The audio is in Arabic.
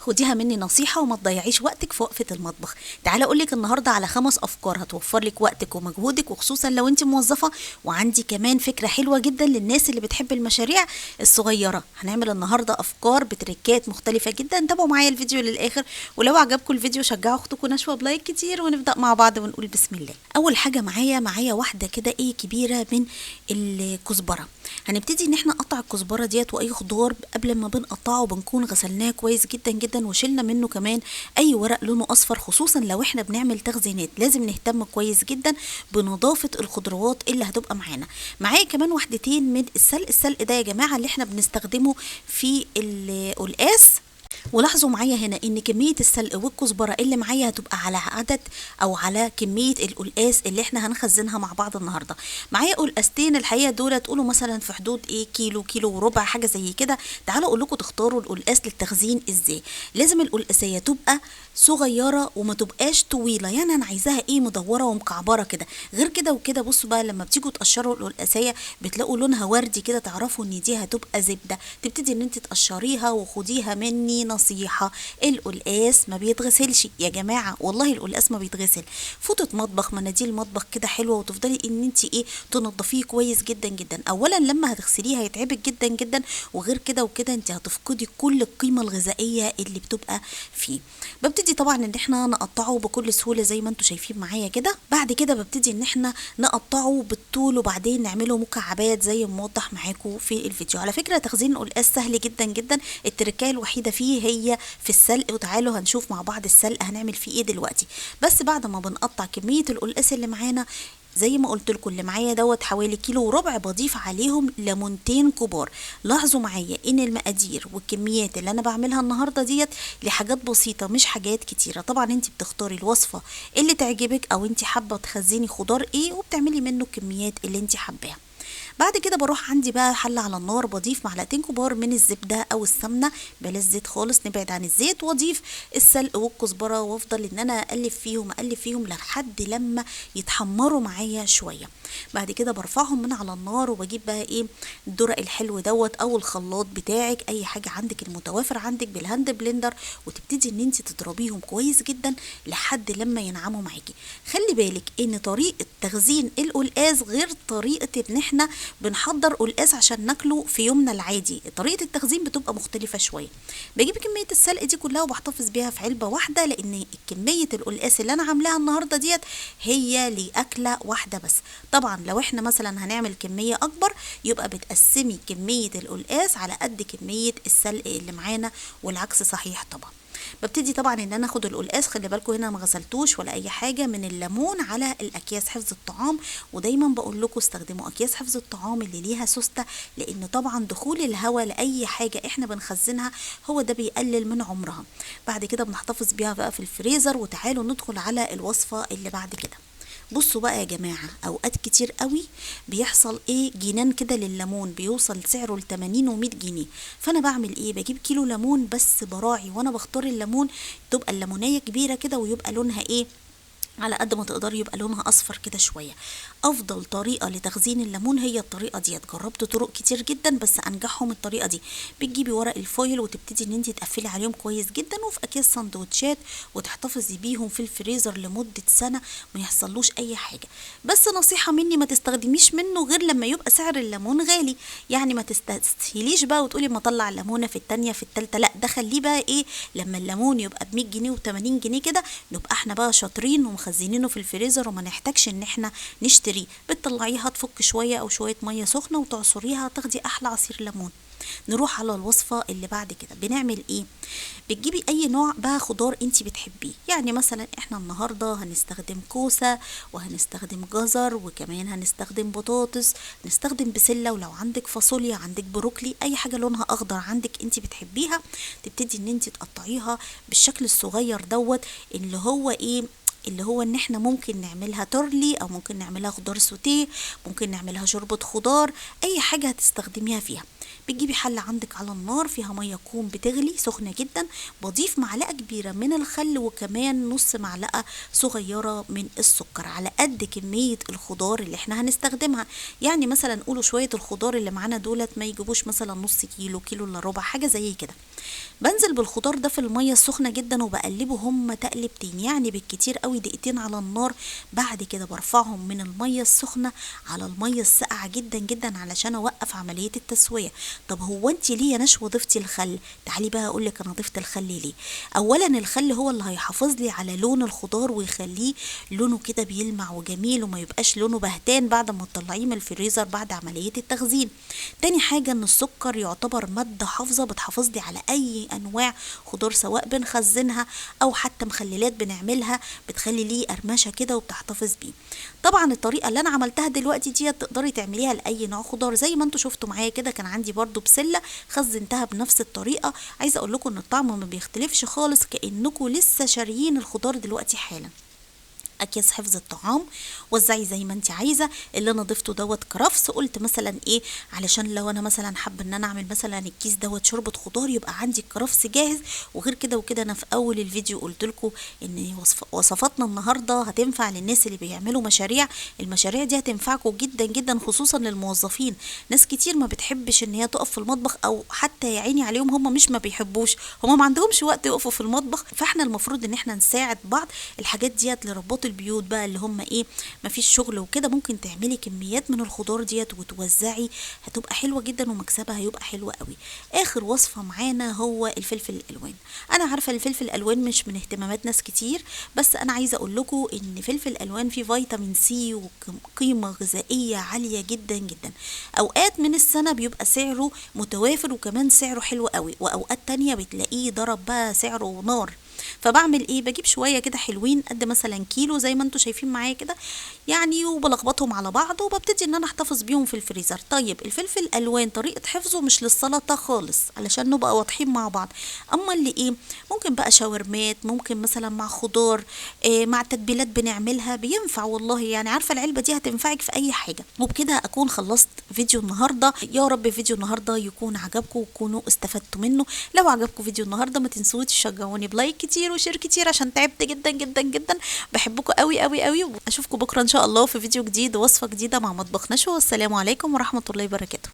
خديها مني نصيحة وما تضيعيش وقتك في وقفة المطبخ. تعالى اقولك النهاردة على 5 افكار هتوفر لك وقتك ومجهودك، وخصوصا لو انت موظفة. وعندي كمان فكرة حلوة جدا للناس اللي بتحب المشاريع الصغيرة. هنعمل النهاردة افكار بتريكات مختلفة جدا. تابعوا معايا الفيديو للاخر، ولو عجبكم الفيديو شجعوا اختكم نشوة بلايك كتير، ونبدأ مع بعض ونقول بسم الله. اول حاجة معايا واحدة كده كبيرة من الكزبرة. هنبتدي ان احنا نقطع الكزبرة ديت، واي خضار قبل ما بنقطعه بنكون غسلناه كويس جدا جدا، وشلنا منه كمان اي ورق لونه اصفر. خصوصا لو احنا بنعمل تخزينات لازم نهتم كويس جدا بنظافة الخضروات اللي هتبقى معايا كمان وحدتين من السلق ده يا جماعة اللي احنا بنستخدمه في القلقاس. ولاحظوا معايا هنا ان كمية السلق والكزبرة اللي معايا هتبقى على عدد او على كمية القلقاس اللي احنا هنخزنها مع بعض النهاردة. معايا قلقاستين الحقيقة دول تقولوا مثلا في حدود كيلو وربع، حاجة زي كده. تعالوا اقول لكم تختاروا القلقاس للتخزين ازاي. لازم القلقاسية تبقى صغيرة وما تبقاش طويلة، يعني انا عايزاها مدورة ومكعبرة كده. غير كده وكده بصوا بقى، لما بتيجوا تقشروا القلقاسية بتلاقوا لونها وردي كده، تعرفوا ان دي هتبقى زبدة. تبتدي ان انت تقشريها. وخديها مني نصيحة، القلقاس ما بيتغسلش يا جماعة، والله القلقاس ما بيتغسل. فوطة مطبخ، مناديل مطبخ كده حلوة، وتفضلي ان انت تنضفيه كويس جدا جدا. اولا لما هتغسليه هيتعبك جدا جدا، وغير كده وكده انت هتفقدي كل القيمة الغذائية اللي بتبقى فيه. ببتدي طبعا ان احنا نقطعه بكل سهولة زي ما انتم شايفين معايا كده. بعد كده ببتدي ان احنا نقطعه بالطول، وبعدين نعمله مكعبات زي ما موضح معاكم في الفيديو. على فكرة تخزين القلقاس سهل جدا جدا، التركية الوحيدة فيه هي في السلق. وتعالوا هنشوف مع بعض السلق هنعمل فيه دلوقتي. بس بعد ما بنقطع كمية القلقاس اللي معانا زي ما قلت لكم، اللي معايا دوت حوالي كيلو وربع، بضيف عليهم ليمونتين كبار. لاحظوا معايا ان المقادير والكميات اللي انا بعملها النهارده ديت لحاجات بسيطه مش حاجات كتيره. طبعا انت بتختاري الوصفه اللي تعجبك، او انت حابه تخزني خضار وبتعملي منه الكميات اللي انت حباها. بعد كده بروح عندي بقى حلة على النار، بضيف معلقتين كبار من الزبدة او السمنة، بلاش زيت خالص، نبعد عن الزيت. واضيف السلق والكزبرة، وافضل ان انا اقلب فيهم لحد لما يتحمروا معايا شوية. بعد كده برفعهم من على النار، وبجيب بقى الدرق الحلو دوت او الخلاط بتاعك، اي حاجة عندك المتوافر عندك بالهاند بلندر، وتبتدي ان انت تضربيهم كويس جدا لحد لما ينعموا معاكي. خلي بالك ان طريقة تخزين القلقاس غير طريقة ان احنا بنحضر قلقاس عشان ناكله في يومنا العادي. طريقة التخزين بتبقى مختلفة شوية. بجيب كمية السلق دي كلها وبحتفظ بيها في علبة واحدة، لان كمية القلقاس اللي انا عاملاها النهاردة ديت هي لأكلة واحدة بس. طبعا لو احنا مثلا هنعمل كمية اكبر، يبقى بتقسمي كمية القلقاس على قد كمية السلق اللي معانا، والعكس صحيح طبعا. ببتدي طبعا ان انا اخد القلقاس، خلي بالكم هنا ما غسلتوش ولا اي حاجه، من الليمون على الاكياس حفظ الطعام. ودايما بقول لكم استخدموا اكياس حفظ الطعام اللي ليها سوسته، لان طبعا دخول الهواء لاي حاجه احنا بنخزنها هو ده بيقلل من عمرها. بعد كده بنحتفظ بيها بقى في الفريزر. وتعالوا ندخل على الوصفه اللي بعد كده. بصوا بقى يا جماعة، اوقات كتير قوي بيحصل جنان كده لليمون، بيوصل سعره ل 80 و 100 جنيه. فانا بعمل بجيب كيلو ليمون، بس براعي وانا بختار الليمون تبقى الليمونية كبيرة كده، ويبقى لونها على قد ما تقدر يبقى لونها اصفر كده شويه. افضل طريقه لتخزين الليمون هي الطريقه ديت. جربت طرق كتير جدا بس انجحهم الطريقه دي. بتجيبي ورق الفويل وتبتدي ان انت تقفلي عليهم كويس جدا، وفي اكياس سندوتشات، وتحتفظي بيهم في الفريزر لمده سنه ما يحصلوش اي حاجه. بس نصيحه مني، ما تستخدميش منه غير لما يبقى سعر الليمون غالي. يعني ما تستسهليش بقى وتقولي ما اطلع الليمونه في التانية في التالتة، لا، ده خليه بقى لما الليمون يبقى ب 100 جنيه و80 جنيه كده، نبقى احنا بقى شاطرين ومخزنينه في الفريزر، وما نحتاجش ان احنا نشتريه. بتطلعيها تفك شويه او شويه ميه سخنه وتعصريها، تاخدي احلى عصير ليمون. نروح على الوصفه اللي بعد كده. بنعمل بتجيبي اي نوع بقى خضار انت بتحبيه. يعني مثلا احنا النهارده هنستخدم كوسه، وهنستخدم جزر، وكمان هنستخدم بطاطس، نستخدم بسله، ولو عندك فاصوليا، عندك بروكلي، اي حاجه لونها اخضر عندك انت بتحبيها، تبتدي ان انت تقطعيها بالشكل الصغير دوت، اللي هو اللي هو ان احنا ممكن نعملها تورلي او ممكن نعملها خضار سوتيه، ممكن نعملها شوربة خضار، اي حاجة هتستخدميها فيها. بتجيبي حلة عندك على النار فيها مية كوم بتغلي سخنة جدا، بضيف معلقة كبيرة من الخل وكمان نص معلقة صغيرة من السكر على قد كمية الخضار اللي احنا هنستخدمها. يعني مثلا قولوا شوية الخضار اللي معانا دولت ما يجيبوش مثلا نص كيلو، كيلو الا ربع، حاجة زي كده. بنزل بالخضار ده في المية السخنة جدا وبقلبه هم تقلبتين، يعني بالكتير قوي دقيقتين على النار. بعد كده برفعهم من المية السخنة على المية الساقعة جدا جدا علشان اوقف عملية التسوية. طب هو انت ليه يا نشوى ضفتي الخل؟ تعالي بقى اقولك انا ضفت الخل ليه. اولا الخل هو اللي هيحافظ لي على لون الخضار ويخليه لونه كده بيلمع وجميل وما يبقاش لونه بهتان بعد ما تطلعيه من الفريزر بعد عملية التخزين. تاني حاجة ان السكر يعتبر مادة حافظة بتحافظ لي على اي انواع خضار سواء بنخزنها او حتى مخللات بنعملها، بتخلي ليه قرمشة كده وبتحتفظ بيه. طبعا الطريقة اللي انا عملتها دلوقتي دي تقدري تعمليها لاي نوع خضار زي ما انتوا شفتوا معايا كده. كان عندي برضو بسلة خزنتها بنفس الطريقة. عايزة اقول لكم ان الطعم ما بيختلفش خالص، كأنكم لسه شاريين الخضار دلوقتي حالا. اكياس حفظ الطعام وزعي زي ما انت عايزه. اللي انا ضفته دوت كرفس، قلت مثلا ايه علشان لو انا مثلا حابه ان انا اعمل مثلا الكيس دوت شوربه خضار يبقى عندي الكرفس جاهز. وغير كده وكده انا في اول الفيديو قلت لكم ان وصفاتنا النهارده هتنفع للناس اللي بيعملوا مشاريع. المشاريع دي هتنفعكم جدا جدا خصوصا للموظفين. ناس كتير ما بتحبش ان هي تقف في المطبخ، او حتى يا عيني عليهم هم مش ما بيحبوش، هم ما عندهمش وقت يقفوا في المطبخ. فاحنا المفروض ان احنا نساعد بعض. الحاجات ديت لرباط البيوت بقى اللي هم ايه مفيش شغل وكده، ممكن تعملي كميات من الخضار ديت وتوزعي، هتبقى حلوه جدا ومكسبها هيبقى حلو قوي. اخر وصفه معانا هو الفلفل الالوان. انا عارفه الفلفل الالوان مش من اهتمامات ناس كتير، بس انا عايزه اقول لكم ان فلفل الالوان فيه فيتامين سي وقيمه غذائيه عاليه جدا جدا. اوقات من السنه بيبقى سعره متوافر وكمان سعره حلو قوي، واوقات تانية بتلاقيه ضرب بقى سعره نار. فبعمل ايه؟ بجيب شويه كده حلوين قد مثلا كيلو زي ما انتوا شايفين معايا كده يعني، وبلخبطهم على بعض وببتدي ان انا احتفظ بيهم في الفريزر. طيب الفلفل الالوان طريقه حفظه مش للسلطه خالص علشان نبقى واضحين مع بعض. اما اللي ايه ممكن بقى شاورمات، ممكن مثلا مع خضار، مع تتبيلات بنعملها بينفع والله. يعني عارفه العلبه دي هتنفعك في اي حاجه. وبكده اكون خلصت فيديو النهارده. يا رب فيديو النهارده يكون عجبكم وتكونوا استفدتوا منه. لو عجبكم فيديو النهارده ما تنسوش تشجعوني بلايك كتير وشير كتير عشان تعبت جدا جدا جدا. بحبكم قوي قوي قوي، واشوفكم بكره ان شاء الله في فيديو جديد ووصفه جديده مع مطبخ نشوى. والسلام عليكم ورحمه الله وبركاته.